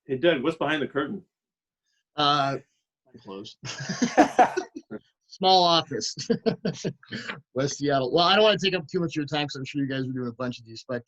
Hey, Doug, what's behind the curtain? Closed. Small office. West Seattle. Well, I don't want to take up too much of your time because I'm sure you guys are doing a bunch of these. But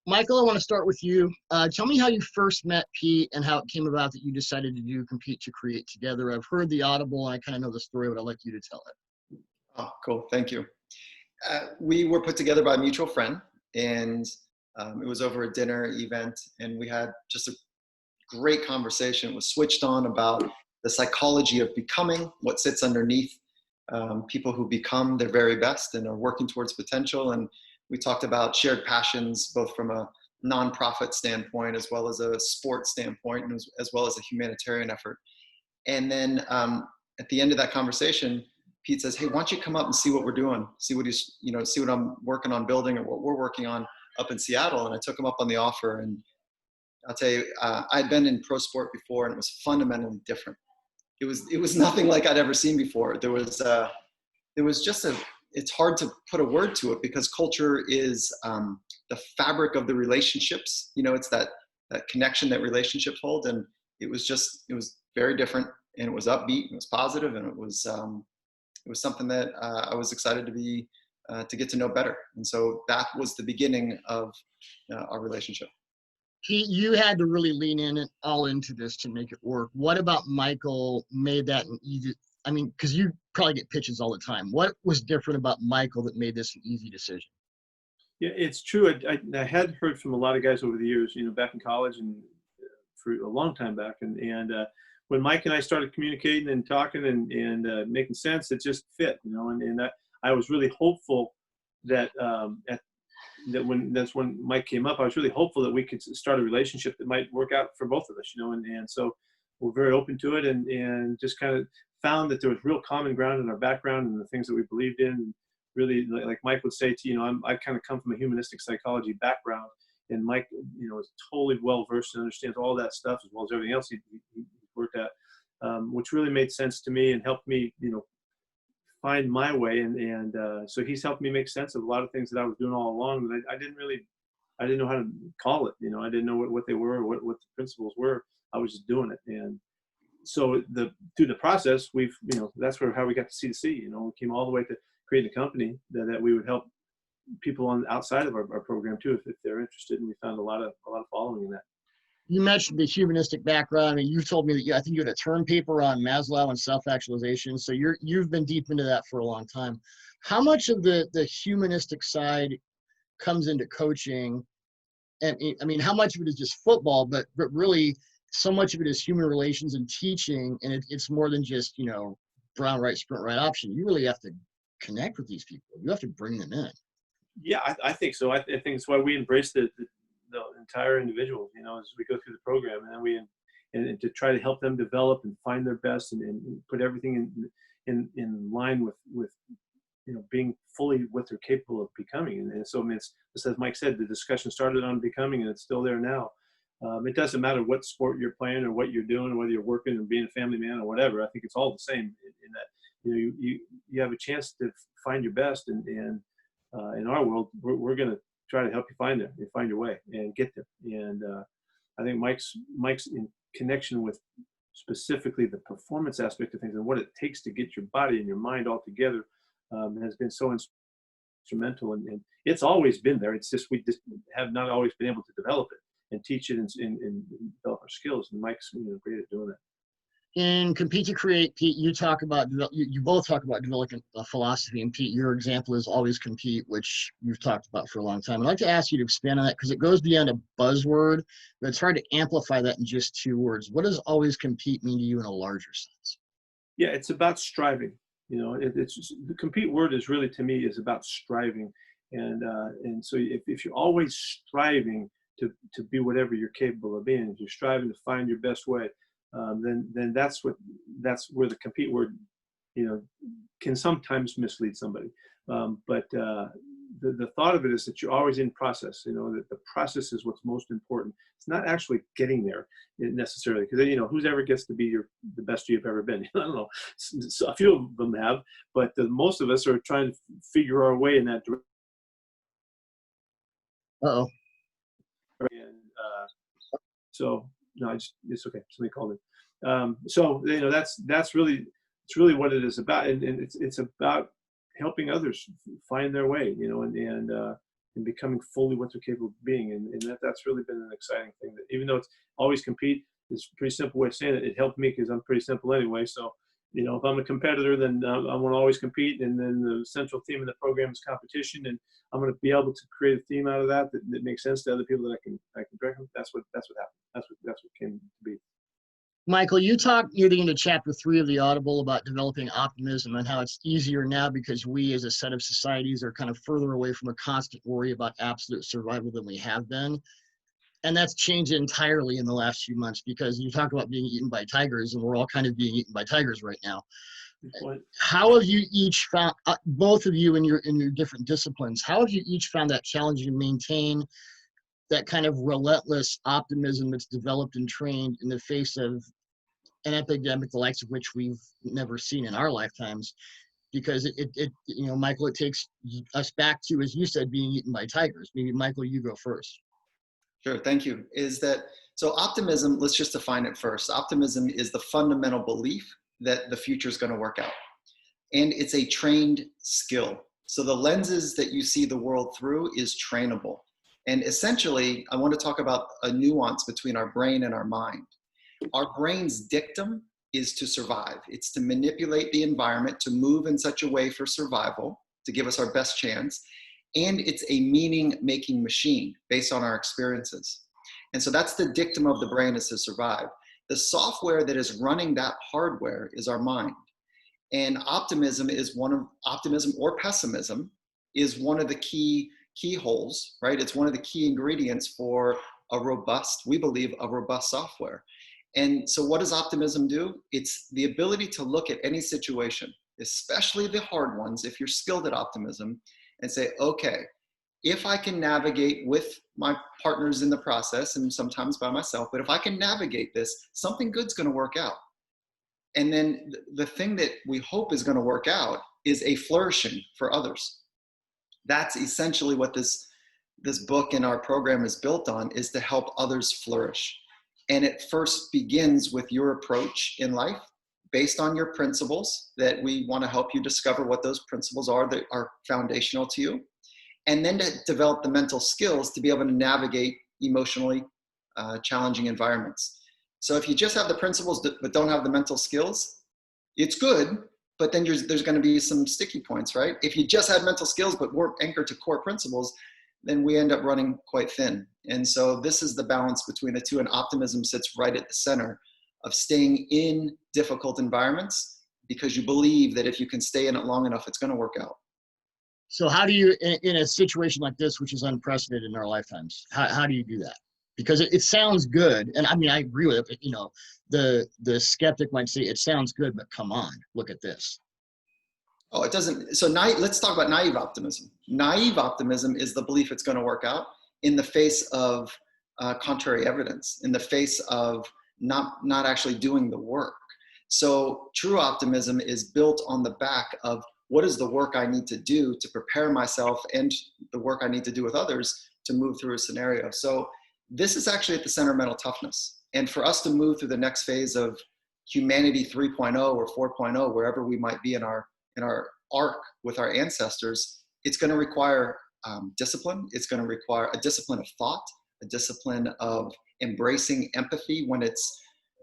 Michael, I want to start with you. Tell me how you first met Pete and how it came about that you decided to do Compete to Create together. I've heard the Audible and I kind of know the story, but I'd like you to tell it. Oh, cool. Thank you. We were put together by a mutual friend, and it was over a dinner event, and we had just a great conversation. It was switched on about the psychology of becoming, what sits underneath people who become their very best and are working towards potential. And we talked about shared passions, both from a nonprofit standpoint, as well as a sports standpoint, and as well as a humanitarian effort. And then at the end of that conversation, Pete says, "Hey, why don't you come up and see what we're doing? See what see what I'm working on building or what we're working on up in Seattle." And I took him up on the offer, and I'll tell you, I'd been in pro sport before, and it was fundamentally different. It was nothing like I'd ever seen before. There was just it's hard to put a word to it because culture is the fabric of the relationships. It's that connection that relationships hold. And it was very different, and it was upbeat, and it was positive, and it was something that I was excited to get to know better. And so that was the beginning of our relationship. Pete, you had to really lean in and all into this to make it work. What about Michael made that an easy? I mean, because you probably get pitches all the time. What was different about Michael that made this an easy decision? Yeah, it's true. I had heard from a lot of guys over the years, back in college and for a long time back. And when Mike and I started communicating and talking and making sense, it just fit, and I was really hopeful that that's when Mike came up, I was really hopeful that we could start a relationship that might work out for both of us, and so we're very open to it and just kind of found that there was real common ground in our background and the things that we believed in. And really, like Mike would say to you, I kind of come from a humanistic psychology background, and Mike, is totally well versed and understands all that stuff as well as everything else he worked at, which really made sense to me and helped me, find my way. And so he's helped me make sense of a lot of things that I was doing all along that I didn't know how to call it. I didn't know what they were or what the principles were. I was just doing it. And so through the process, that's how we got to C2C. We came all the way to creating a company that we would help people on outside of our program too, if they're interested. And we found a lot of following in that. You mentioned the humanistic background. I mean, you told me that I think you had a term paper on Maslow and self-actualization. So you've been deep into that for a long time. How much of the humanistic side comes into coaching? And I mean, how much of it is just football, but really so much of it is human relations and teaching. And it's more than just, brown, right, sprint, right option. You really have to connect with these people. You have to bring them in. Yeah, I think so. I think it's why we embrace the entire individual, as we go through the program, and then to try to help them develop and find their best and put everything in line with being fully what they're capable of becoming. And so, it's as Mike said, the discussion started on becoming, and it's still there now. It doesn't matter what sport you're playing or what you're doing, whether you're working or being a family man or whatever. I think it's all the same in that you have a chance to find your best, and in our world, we're going to try to help you find your way and get there. And I think Mike's in connection with specifically the performance aspect of things and what it takes to get your body and your mind all together has been so instrumental. And it's always been there. It's just we just have not always been able to develop it and teach it and develop our skills. And Mike's great at doing that. In Compete to Create, Pete, you both talk about developing a philosophy, and Pete, your example is always compete, which you've talked about for a long time. I'd like to ask you to expand on that because it goes beyond a buzzword, but it's hard to amplify that in just 2 words. What does always compete mean to you in a larger sense? Yeah, it's about striving. It's just, the compete word is really, to me, is about striving. And so if you're always striving to be whatever you're capable of being, if you're striving to find your best way, then that's where the compete word, can sometimes mislead somebody. But the thought of it is that you're always in process, that the process is what's most important. It's not actually getting there necessarily, because, who's ever gets to be the best you've ever been? I don't know. So a few of them have, but most of us are trying to figure our way in that direction. Uh-oh. And so no, it's okay. Somebody called me. So, you know, that's really, it's really what it is about. And it's about helping others find their way, you know, and becoming fully what they're capable of being. And that's really been an exciting thing, that even though it's always compete, it's a pretty simple way of saying it. It helped me because I'm pretty simple anyway. So, you know, if I'm a competitor, then I want to always compete. And then the central theme of the program is competition. And I'm going to be able to create a theme out of that makes sense to other people that I can direct them. That's what happened. That's what came to be. Michael, you talked near the end of chapter 3 of the Audible about developing optimism and how it's easier now because we as a set of societies are kind of further away from a constant worry about absolute survival than we have been. And that's changed entirely in the last few months, because you talk about being eaten by tigers, and we're all kind of being eaten by tigers right now. How have you each found, both of you in your different disciplines, how have you each found that challenging to maintain that kind of relentless optimism that's developed and trained in the face of an epidemic the likes of which we've never seen in our lifetimes? Because it you know, Michael, it takes us back to, as you said, being eaten by tigers. Maybe Michael, you go first. Sure, thank you. So optimism, let's just define it first. Optimism is the fundamental belief that the future is going to work out. And it's a trained skill. So the lenses that you see the world through is trainable. And essentially, I want to talk about a nuance between our brain and our mind. Our brain's dictum is to survive. It's to manipulate the environment to move in such a way for survival, to give us our best chance. And it's a meaning-making machine based on our experiences. And so that's the dictum of the brain, is to survive. The software that is running that hardware is our mind. And optimism or pessimism is one of the keyholes, right? It's one of the key ingredients for we believe, a robust software. And so what does optimism do? It's the ability to look at any situation, especially the hard ones, if you're skilled at optimism, and say, okay, if I can navigate with my partners in the process, and sometimes by myself, but if I can navigate this, something good's going to work out. And then the thing that we hope is going to work out is a flourishing for others. That's essentially what this book and our program is built on, is to help others flourish. And it first begins with your approach in life, based on your principles, that we want to help you discover what those principles are that are foundational to you. And then to develop the mental skills to be able to navigate emotionally challenging environments. So if you just have the principles but don't have the mental skills, it's good, but then there's going to be some sticky points, right? If you just had mental skills but weren't anchored to core principles, then we end up running quite thin. And so this is the balance between the two, and optimism sits right at the center of staying in difficult environments, because you believe that if you can stay in it long enough, it's going to work out. So how do you, in a situation like this, which is unprecedented in our lifetimes, how do you do that? Because it sounds good, and I mean, I agree with it, but you know, the skeptic might say it sounds good, but come on, look at this. Oh, it doesn't. So let's talk about naive optimism. Naive optimism is the belief it's going to work out in the face of contrary evidence, in the face of not actually doing the work. So true optimism is built on the back of, what is the work I need to do to prepare myself, and the work I need to do with others to move through a scenario. So this is actually at the center of mental toughness. And for us to move through the next phase of humanity 3.0 or 4.0, wherever we might be in our arc with our ancestors, it's going to require discipline. It's going to require a discipline of thought, a discipline of embracing empathy when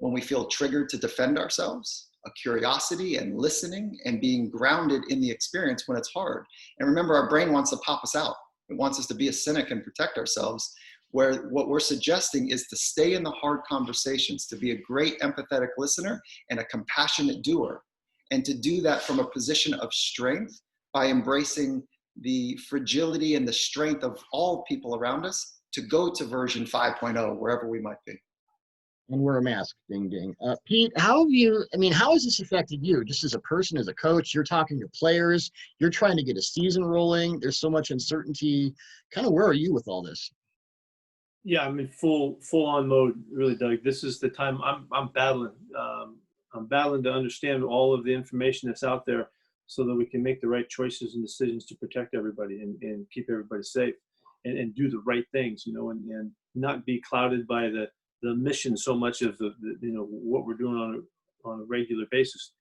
we feel triggered to defend ourselves, a curiosity and listening and being grounded in the experience when it's hard. And remember, our brain wants to pop us out. It wants us to be a cynic and protect ourselves, where what we're suggesting is to stay in the hard conversations, to be a great empathetic listener and a compassionate doer. And to do that from a position of strength by embracing the fragility and the strength of all people around us, to go to version 5.0, wherever we might be. And wear a mask, ding, ding. Pete, how has this affected you just as a person, as a coach? You're talking to players, you're trying to get a season rolling. There's so much uncertainty. Kind of, where are you with all this? Yeah, I'm in full on mode, really, Doug. This is the time I'm battling. I'm battling to understand all of the information that's out there, so that we can make the right choices and decisions to protect everybody and keep everybody safe, and do the right things, you know, and not be clouded by the the mission so much of what we're doing on a regular basis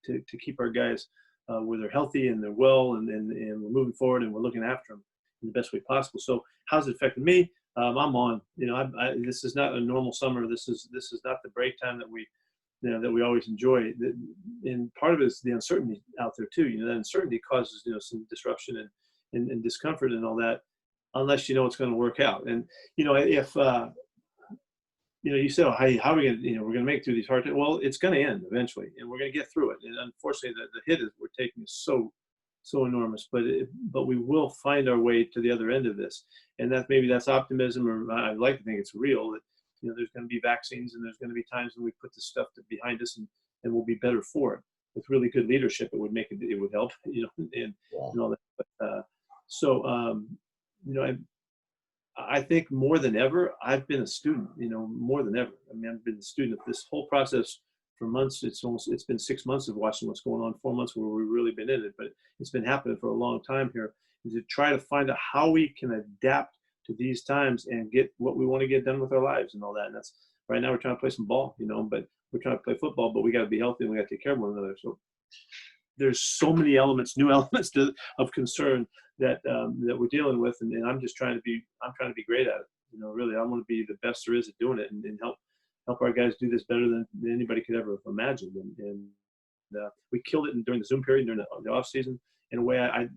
to keep our guys where they're healthy and they're well and we're moving forward and we're looking after them in the best way possible. So how's it affected me? I'm on. This is not a normal summer. This is not the break time that we that we always enjoy. And part of it is the uncertainty out there too. That uncertainty causes some disruption and discomfort and all that, unless you know it's going to work out. And if you said, oh, hey, how are we going to, we're going to make it through these hard times. Well, it's going to end eventually, and we're going to get through it. And unfortunately, the hit we're taking is so enormous, but we will find our way to the other end of this. And that's optimism, or I like to think it's real, that there's going to be vaccines, and there's going to be times when we put this stuff behind us, and we'll be better for it. With really good leadership, it would help, and all that. I think more than ever, I've been a student, more than ever. I mean, I've been a student of this whole process for months. It's been 6 months of watching what's going on, 4 months where we've really been in it, but it's been happening for a long time here, is to try to find out how we can adapt to these times and get what we want to get done with our lives and all that. And that's right now we're trying to play some ball, but we're trying to play football, but we got to be healthy and we got to take care of one another. So there's so many new elements of concern that we're dealing with, and I'm just trying to be great at it. Really, I want to be the best there is at doing it, and help our guys do this better than anybody could ever have imagined. And we killed it during the Zoom period, during the off season, in a way I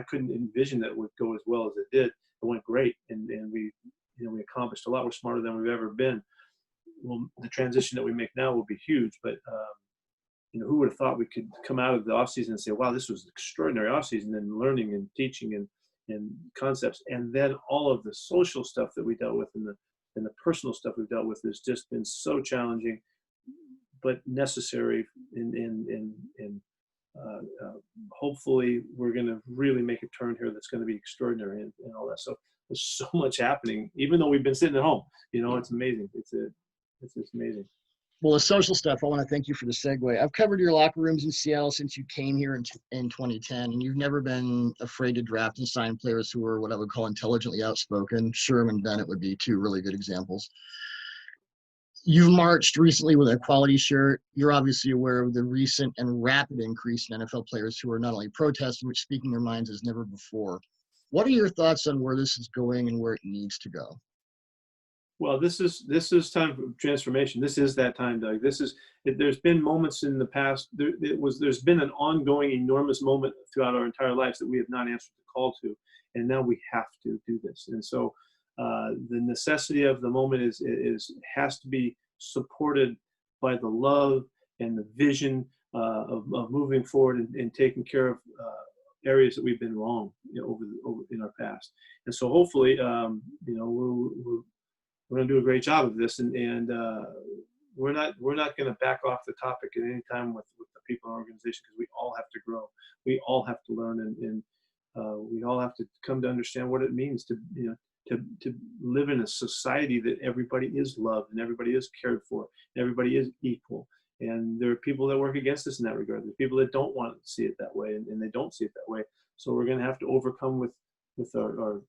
couldn't envision that it would go as well as it did. It went great, and we accomplished a lot. We're smarter than we've ever been. Well, the transition that we make now will be huge, but who would have thought we could come out of the off season and say, wow, this was an extraordinary off season, and learning and teaching and concepts. And then all of the social stuff that we dealt with and the personal stuff we've dealt with has just been so challenging, but necessary. And hopefully we're going to really make a turn here that's going to be extraordinary and all that. So there's so much happening, even though we've been sitting at home. It's amazing. It's amazing. Well, the social stuff, I want to thank you for the segue. I've covered your locker rooms in Seattle since you came here in 2010, and you've never been afraid to draft and sign players who are what I would call intelligently outspoken. Sherm and Bennett would be two really good examples. You've marched recently with a quality shirt. You're obviously aware of the recent and rapid increase in NFL players who are not only protesting, but speaking their minds as never before. What are your thoughts on where this is going and where it needs to go? Well, this is time for transformation. This is that time, Doug. There's been moments in the past. There's been an ongoing enormous moment throughout our entire lives that we have not answered the call to, and now we have to do this. And so, the necessity of the moment has to be supported by the love and the vision of moving forward and taking care of areas that we've been wrong over in our past. And so, hopefully, we're going to do a great job of this, and we're not going to back off the topic at any time with the people in our organization, because we all have to grow, we all have to learn, and we all have to come to understand what it means to live in a society that everybody is loved and everybody is cared for and everybody is equal. And there are people that work against us in that regard. There's people that don't want to see it that way, and they don't see it that way. So we're going to have to overcome with our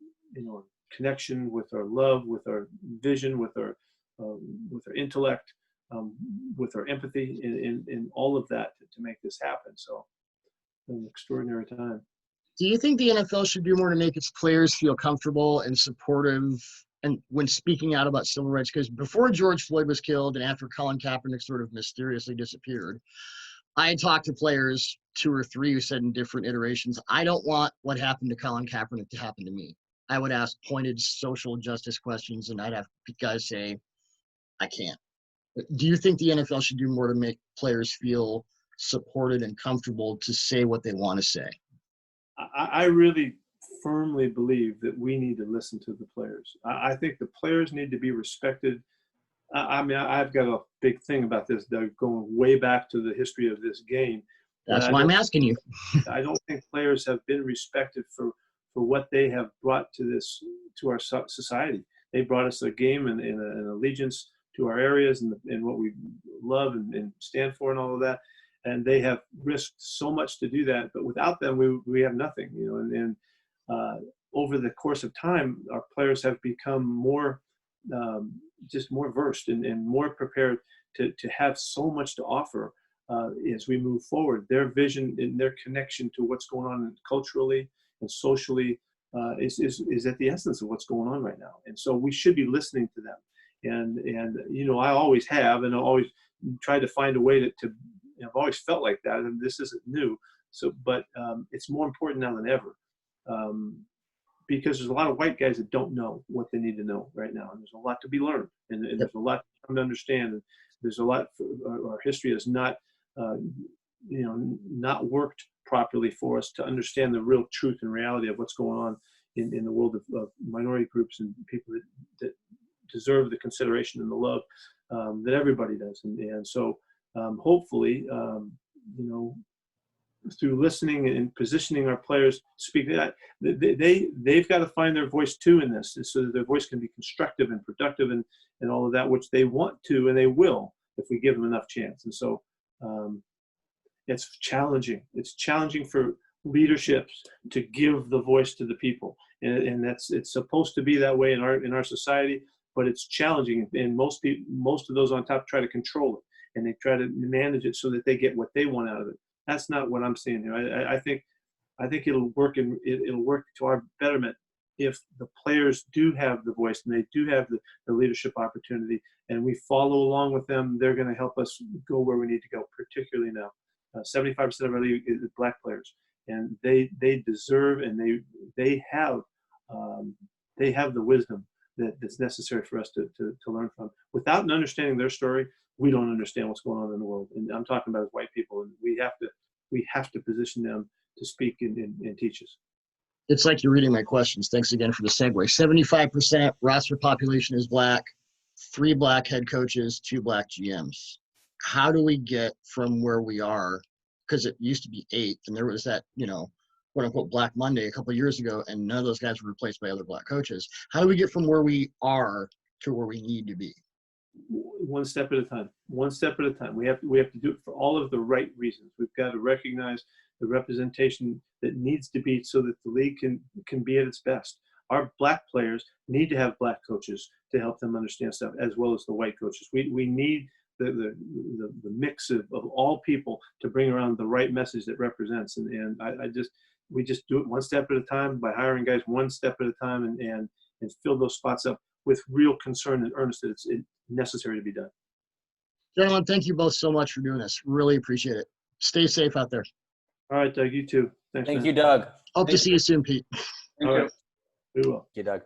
connection, with our love, with our vision, with our intellect, with our empathy, in all of that to make this happen. So an extraordinary time. Do you think the NFL should do more to make its players feel comfortable and supportive and when speaking out about civil rights? Because before George Floyd was killed and after Colin Kaepernick sort of mysteriously disappeared, I talked to players, 2 or 3, who said in different iterations, I don't want what happened to Colin Kaepernick to happen to me. I would ask pointed social justice questions, and I'd have guys say, I can't. Do you think the NFL should do more to make players feel supported and comfortable to say what they want to say? I really firmly believe that we need to listen to the players. I think the players need to be respected. I mean, I've got a big thing about this, Doug, going way back to the history of this game. That's why I'm asking you. I don't think players have been respected for what they have brought to our society. They brought us a game and an allegiance to our areas and what we love and stand for and all of that. And they have risked so much to do that, but without them, we have nothing, and over the course of time, our players have become more just more versed and more prepared to have so much to offer as we move forward. Their vision and their connection to what's going on culturally and socially is at the essence of what's going on right now. And so we should be listening to them. And you know, I always have, and I always try to find a way to I've always felt like that, and this isn't new. So, but it's more important now than ever, because there's a lot of white guys that don't know what they need to know right now, and there's a lot to be learned, and there's a lot to understand. And there's a lot. Our history has not, not worked properly for us to understand the real truth and reality of what's going on in the world of minority groups and people that deserve the consideration and the love that everybody does. And so hopefully, through listening and positioning our players to speak, that they've got to find their voice too in this, so that their voice can be constructive and productive and all of that, which they want to, and they will if we give them enough chance. And so it's challenging. It's challenging for leaderships to give the voice to the people, and it's supposed to be that way in our society, but it's challenging, and most of those on top try to control it, and they try to manage it so that they get what they want out of it. That's not what I'm seeing here. I think it'll work, and it'll work to our betterment if the players do have the voice and they do have the leadership opportunity, and we follow along with them. They're going to help us go where we need to go, particularly now. 75% of our league is black players, and they deserve, and they have the wisdom that's necessary for us to learn from. Without understanding their story, we don't understand what's going on in the world. And I'm talking about as white people, and we have to position them to speak and teach us. It's like you're reading my questions. Thanks again for the segue. 75% roster population is black, 3 black head coaches, 2 black GMs. How do we get from where we are? Because it used to be 8, and there was that, quote unquote Black Monday a couple of years ago, and none of those guys were replaced by other black coaches. How do we get from where we are to where we need to be? One step at a time. One step at a time. We have to do it for all of the right reasons. We've got to recognize the representation that needs to be so that the league can be at its best. Our black players need to have black coaches to help them understand stuff, as well as the white coaches. We need the mix of all people to bring around the right message that represents. And we just do it one step at a time by hiring guys one step at a time and fill those spots up with real concern and earnest that it's necessary to be done. Gentlemen, thank you both so much for doing this. Really appreciate it. Stay safe out there. All right, Doug, you too. Thanks. Thank you, Doug. Hope to see you soon, Pete. All right. We will. Thank you, Doug.